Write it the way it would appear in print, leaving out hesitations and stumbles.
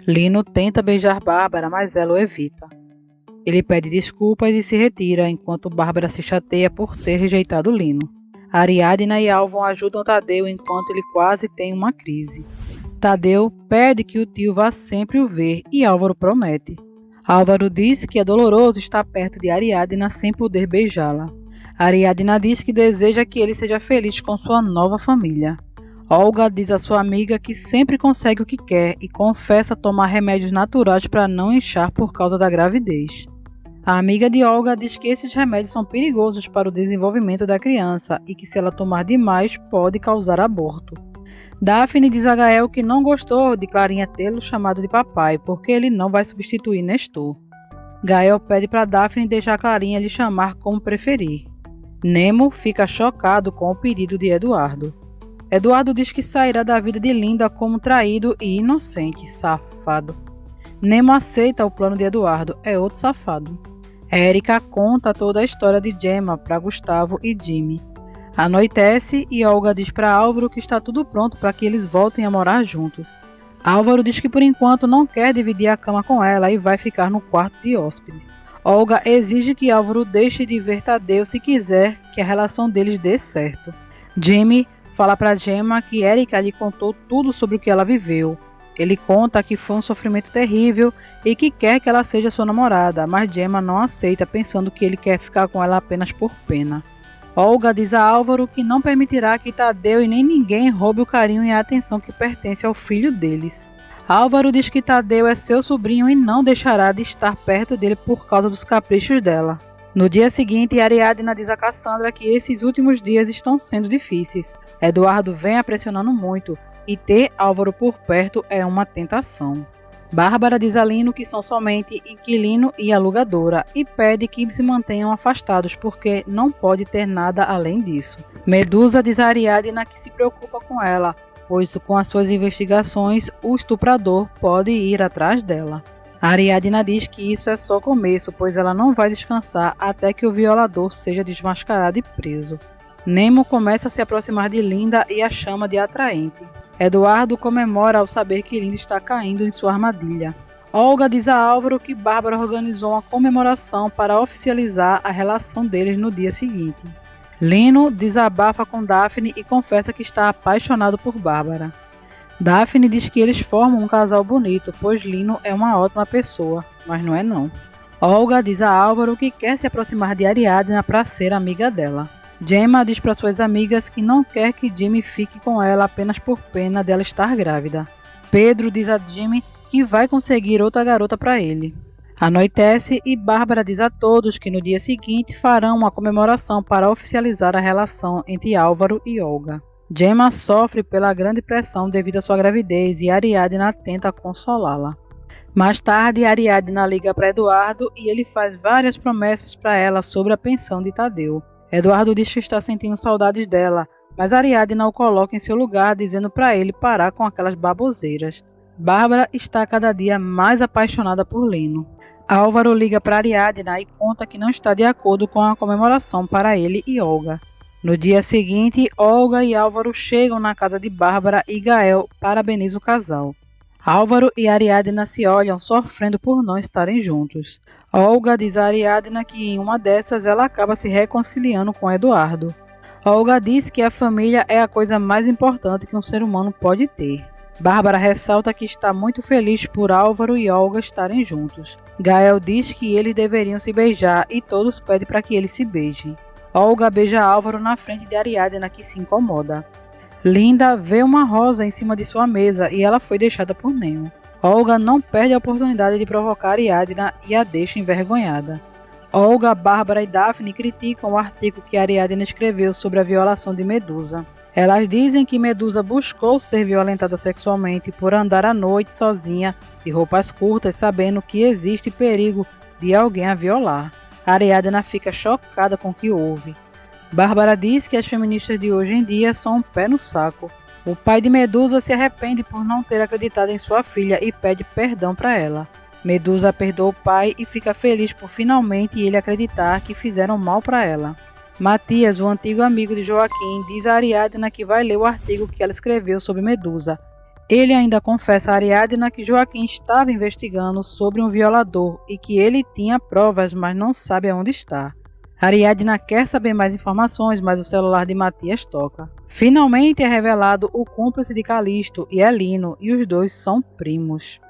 Lino tenta beijar Bárbara, mas ela o evita. Ele pede desculpas e se retira, enquanto Bárbara se chateia por ter rejeitado Lino. Ariadna e Álvaro ajudam Tadeu enquanto ele quase tem uma crise. Tadeu pede que o tio vá sempre o ver e Álvaro promete. Álvaro diz que é doloroso estar perto de Ariadna sem poder beijá-la. Ariadna diz que deseja que ele seja feliz com sua nova família. Olga diz à sua amiga que sempre consegue o que quer e confessa tomar remédios naturais para não inchar por causa da gravidez. A amiga de Olga diz que esses remédios são perigosos para o desenvolvimento da criança e que se ela tomar demais pode causar aborto. Daphne diz a Gael que não gostou de Clarinha tê-lo chamado de papai porque ele não vai substituir Nestor. Gael pede para Daphne deixar Clarinha lhe chamar como preferir. Nemo fica chocado com o pedido de Eduardo. Eduardo diz que sairá da vida de Linda como traído e inocente, safado. Nemo aceita o plano de Eduardo, é outro safado. Érica conta toda a história de Gemma para Gustavo e Jimmy. Anoitece e Olga diz para Álvaro que está tudo pronto para que eles voltem a morar juntos. Álvaro diz que por enquanto não quer dividir a cama com ela e vai ficar no quarto de hóspedes. Olga exige que Álvaro deixe de ver Tadeu se quiser que a relação deles dê certo. Jimmy fala para Gemma que Érica lhe contou tudo sobre o que ela viveu. Ele conta que foi um sofrimento terrível e que quer que ela seja sua namorada, mas Gemma não aceita, pensando que ele quer ficar com ela apenas por pena. Olga diz a Álvaro que não permitirá que Tadeu e nem ninguém roube o carinho e a atenção que pertence ao filho deles. Álvaro diz que Tadeu é seu sobrinho e não deixará de estar perto dele por causa dos caprichos dela. No dia seguinte, Ariadna diz a Cassandra que esses últimos dias estão sendo difíceis. Eduardo vem a pressionando muito e ter Álvaro por perto é uma tentação. Bárbara diz a Lino que são somente inquilino e alugadora e pede que se mantenham afastados porque não pode ter nada além disso. Medusa diz a Ariadna que se preocupa com ela, pois com as suas investigações o estuprador pode ir atrás dela. A Ariadna diz que isso é só começo, pois ela não vai descansar até que o violador seja desmascarado e preso. Nemo começa a se aproximar de Linda e a chama de atraente. Eduardo comemora ao saber que Linda está caindo em sua armadilha. Olga diz a Álvaro que Bárbara organizou uma comemoração para oficializar a relação deles no dia seguinte. Lino desabafa com Daphne e confessa que está apaixonado por Bárbara. Daphne diz que eles formam um casal bonito, pois Lino é uma ótima pessoa, mas não é não. Olga diz a Álvaro que quer se aproximar de Ariadna para ser amiga dela. Gemma diz para suas amigas que não quer que Jimmy fique com ela apenas por pena dela estar grávida. Pedro diz a Jimmy que vai conseguir outra garota para ele. Anoitece e Bárbara diz a todos que no dia seguinte farão uma comemoração para oficializar a relação entre Álvaro e Olga. Gemma sofre pela grande pressão devido à sua gravidez e Ariadna tenta consolá-la. Mais tarde, Ariadna liga para Eduardo e ele faz várias promessas para ela sobre a pensão de Tadeu. Eduardo diz que está sentindo saudades dela, mas Ariadna o coloca em seu lugar, dizendo para ele parar com aquelas baboseiras. Bárbara está cada dia mais apaixonada por Lino. Álvaro liga para Ariadna e conta que não está de acordo com a comemoração para ele e Olga. No dia seguinte, Olga e Álvaro chegam na casa de Bárbara e Gael parabenizam o casal. Álvaro e Ariadna se olham, sofrendo por não estarem juntos. Olga diz a Ariadna que em uma dessas ela acaba se reconciliando com Eduardo. Olga diz que a família é a coisa mais importante que um ser humano pode ter. Bárbara ressalta que está muito feliz por Álvaro e Olga estarem juntos. Gael diz que eles deveriam se beijar e todos pedem para que eles se beijem. Olga beija Álvaro na frente de Ariadna, que se incomoda. Linda vê uma rosa em cima de sua mesa e ela foi deixada por Nemo. Olga não perde a oportunidade de provocar Ariadna e a deixa envergonhada. Olga, Bárbara e Daphne criticam o artigo que Ariadna escreveu sobre a violação de Medusa. Elas dizem que Medusa buscou ser violentada sexualmente por andar à noite sozinha, de roupas curtas, sabendo que existe perigo de alguém a violar. Ariadna fica chocada com o que houve. Bárbara diz que as feministas de hoje em dia são um pé no saco. O pai de Medusa se arrepende por não ter acreditado em sua filha e pede perdão para ela. Medusa perdoa o pai e fica feliz por finalmente ele acreditar que fizeram mal para ela. Matias, o antigo amigo de Joaquim, diz a Ariadna que vai ler o artigo que ela escreveu sobre Medusa. Ele ainda confessa a Ariadna que Joaquim estava investigando sobre um violador e que ele tinha provas, mas não sabe aonde está. Ariadna quer saber mais informações, mas o celular de Matias toca. Finalmente é revelado o cúmplice de Calisto e Lino, e os dois são primos.